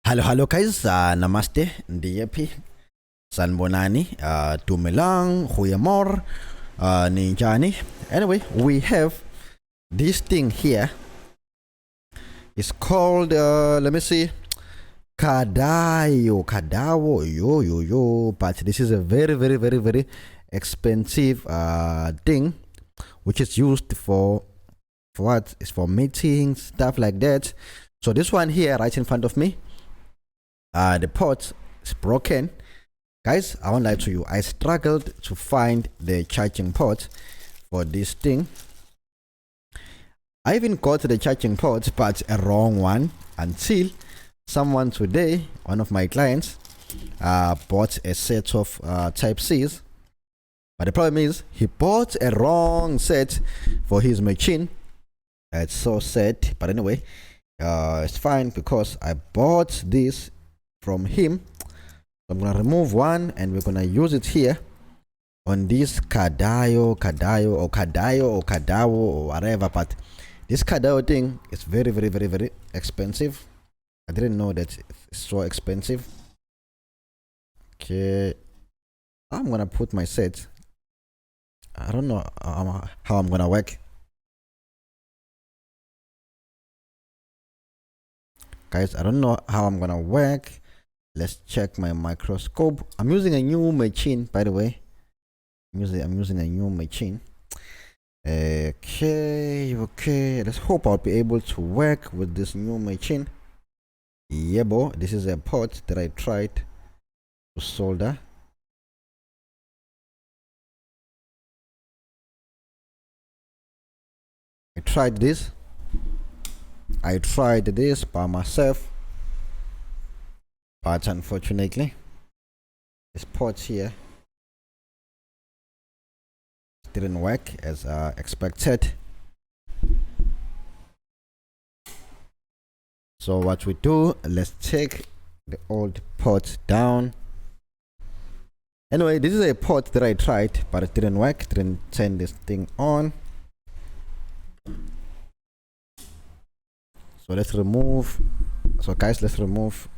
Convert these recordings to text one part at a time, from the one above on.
Hello guys, namaste, ndiyepi, sanbonani, tumelang, huyamor, ninjani. Anyway, we have this thing here. It's called, let me see, kandao, yo. But this is a very expensive thing, which is used for what? It's for meetings, stuff like that. So this one here, right in front of me, the pot is broken. Guys, I won't lie to you, I struggled to find the charging port for this thing. I even got the charging port, but a wrong one, until someone today, one of my clients, bought a set of type C's. But the problem is he bought a wrong set for his machine. It's so sad, but anyway, it's fine because I bought this from him. I'm gonna remove one and we're gonna use it here on this kandao or whatever. But this kandao thing is very expensive. I didn't know that it's so expensive. Okay, I'm gonna put my set. I don't know how I'm gonna work. Guys, I don't know how I'm gonna work. Let's check my microscope. I'm using a new machine, by the way. I'm using a new machine. Okay. Let's hope I'll be able to work with this new machine. Yebo, this is a port that I tried to solder. I tried this by myself, but unfortunately this port here didn't work as expected. So what we do, let's take the old port down. Anyway, this is a port that I tried, but it didn't work, didn't turn this thing on. So let's remove, guys, let's remove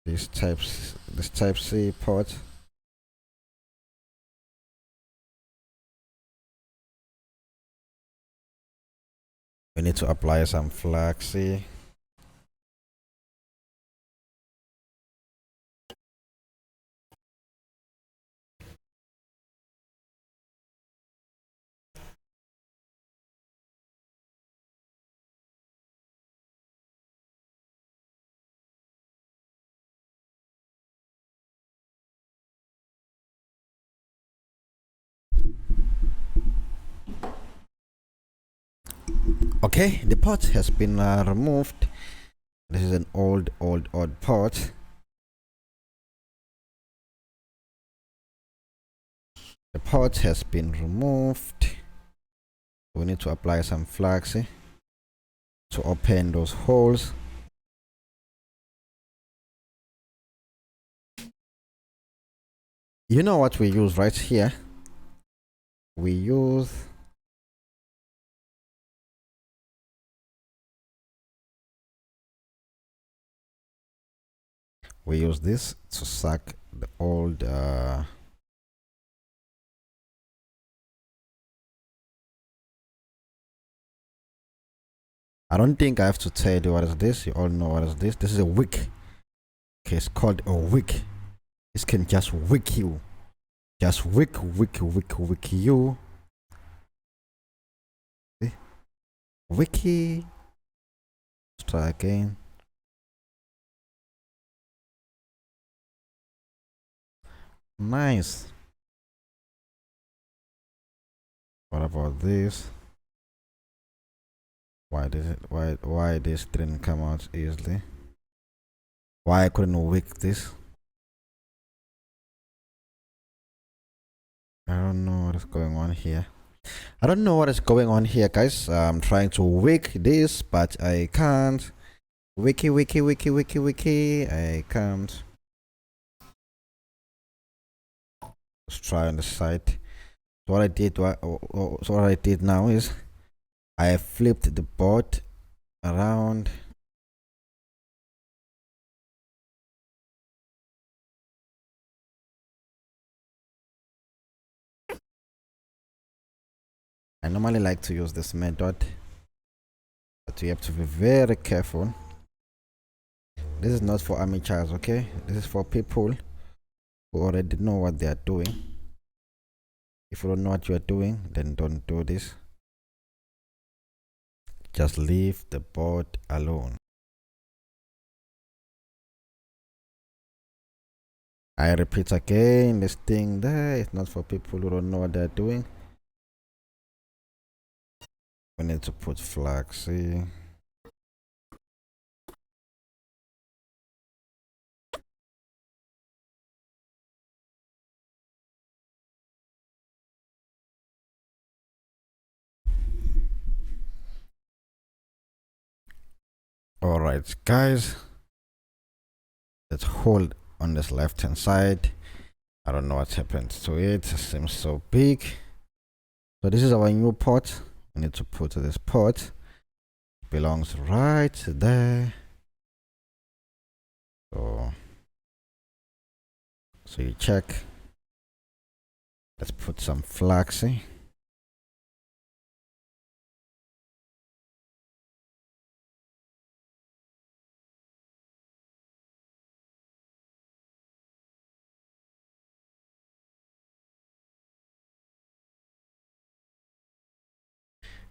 this type C port. We need to apply some flaxseed. Okay, the pot has been removed. This is an old pot. The pot has been removed. We need to apply some flaxseed to open those holes. You know what we use right here? We use this to suck the old I don't think I have to tell you what is this. You all know what is this. This is a wick. Okay, it's called a wick. This can just wick you. Just wick you. See? Wicky. Let's try again. Nice. What about this? Why this didn't come out easily? Why I couldn't wick this? I don't know what is going on here. Guys. I'm trying to wick this, but I can't. Wiki. I can't. Let's try on the side. So what I did now is I flipped the board around I normally like to use this method, but you have to be very careful. This is not for amateurs, okay? This is for people who already know what they are doing. If you don't know what you are doing, then don't do this. Just leave the board alone. I repeat again, this thing there is not for people who don't know what they're doing. We need to put flags, see. Alright guys, let's hold on this left hand side. I don't know what happened to it. It seems so big. So this is our new pot. We need to put this pot. It belongs right there. So you check. Let's put some flaxseed.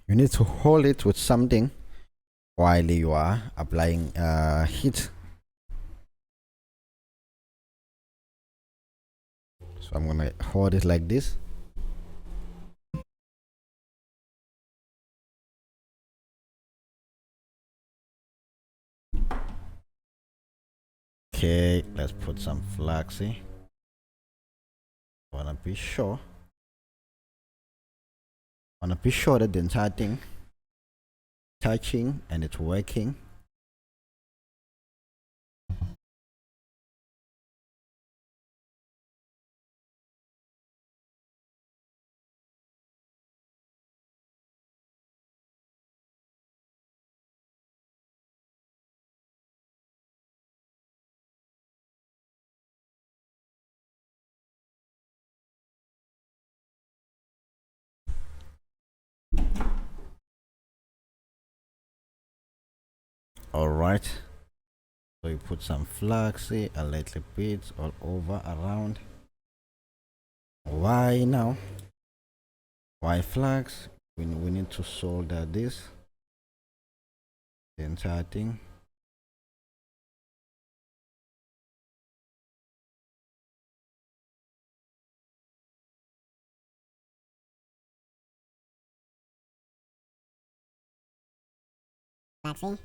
You need to hold it with something while you are applying heat. So I'm gonna hold it like this. Okay, let's put some flaxseed. Wanna be sure that the entire thing touching and it's working. All right, so you put some flaxseed, a little bit all over around. Why now? Why flax? We need to solder this, the entire thing. Flaxseed.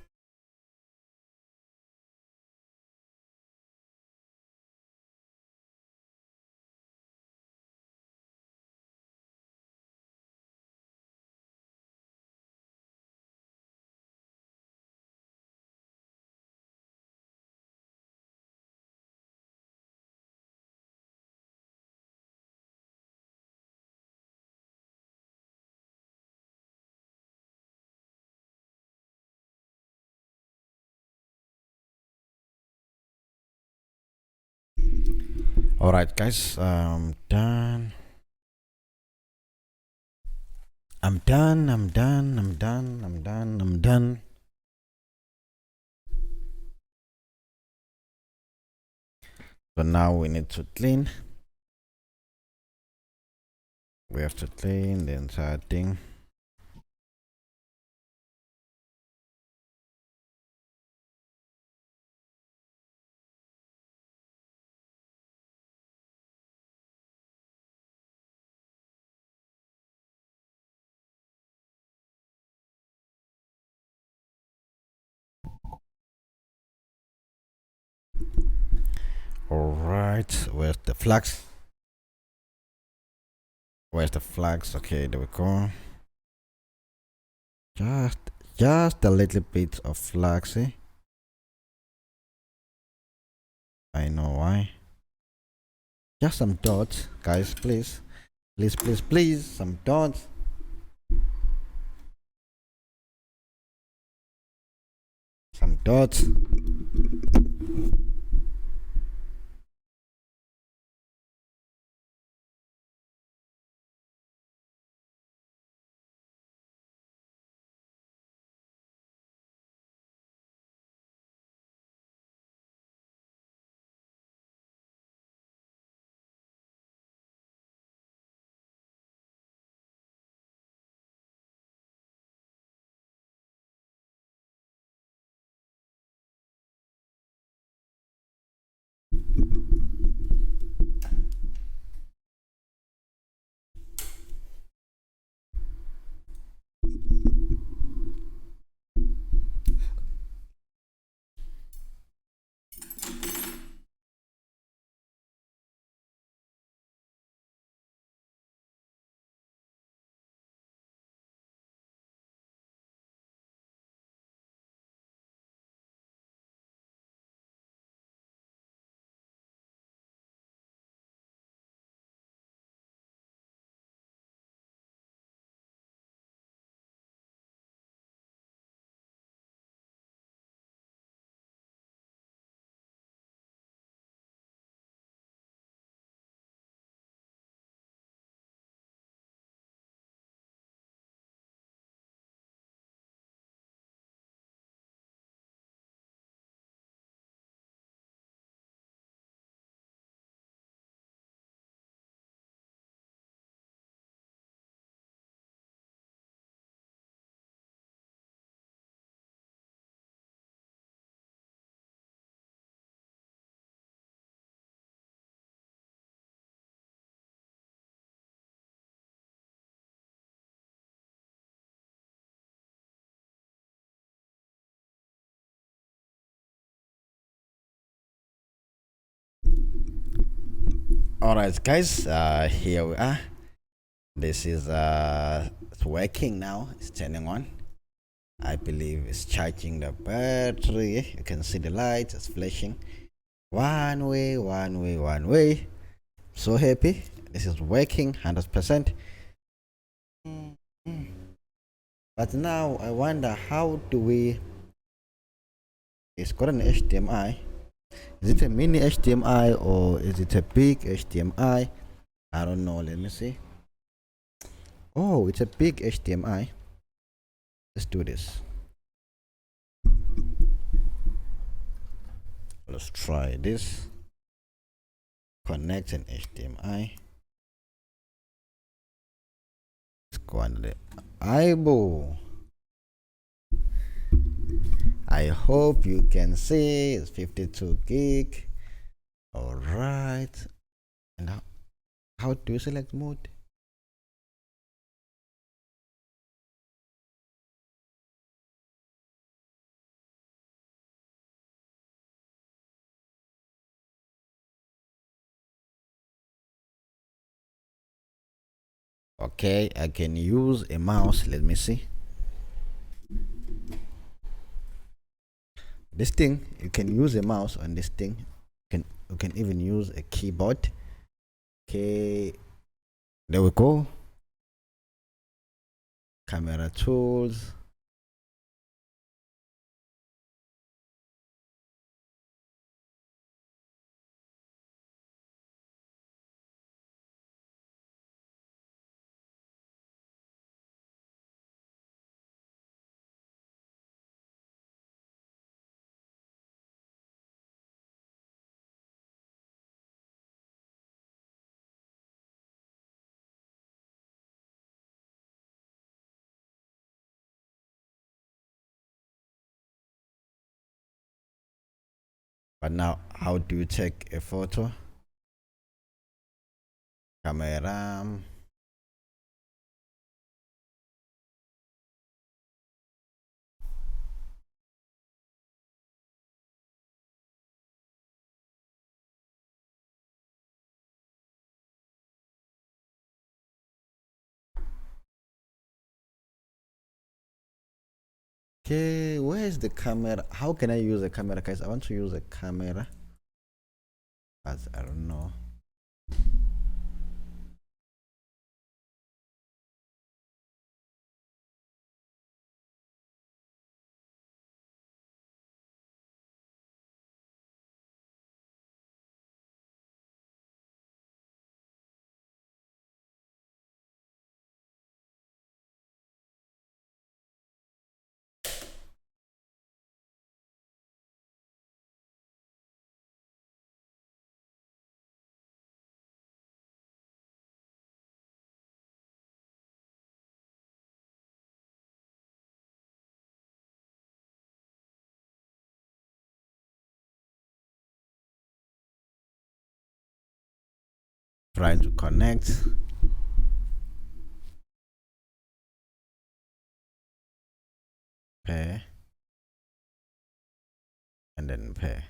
All right, guys, done. I'm done. I'm done. I'm done. I'm done. I'm done. So now we need to clean. We have to clean the entire thing. All right, where's the flags? Where's the flags? Okay, there we go. Just a little bit of flags. I know why. Just some dots, guys, please. Please, please, please, some dots. Some dots. All right, guys. Here we are. This is it's working now. It's turning on. I believe it's charging the battery. You can see the light. It's flashing. One way, one way, one way. So happy. This is working 100%. But now I wonder, how do we? It's got an HDMI. Is it a mini HDMI or is it a big HDMI? I don't know. Let me see. Oh, it's a big HDMI. Let's do this. Let's try this. Connect an HDMI. Let's go under the eyeball. I hope you can see it's 52 gig. All right. And how do you select mode? Okay, I can use a mouse. Let me see. This thing, you can use a mouse on this thing. You can even use a keyboard. Okay, there we go. Camera tools. But now, how do you take a photo? Camera. Okay, where is the camera? How can I use a camera, guys? I want to use a camera, but I don't know. Try to connect. Pair. And then pair.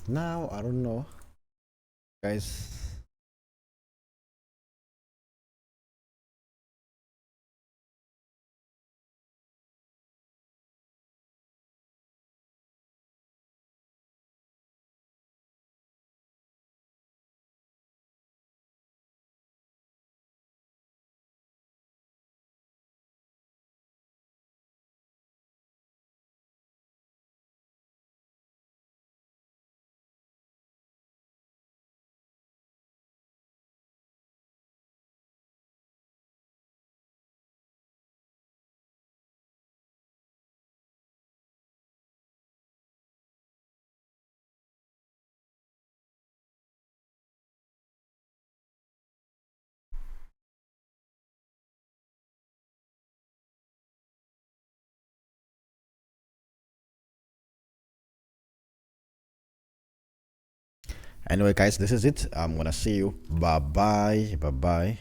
Now I don't know, guys. Anyway, guys, this is it. I'm gonna see you. Bye bye. Bye bye.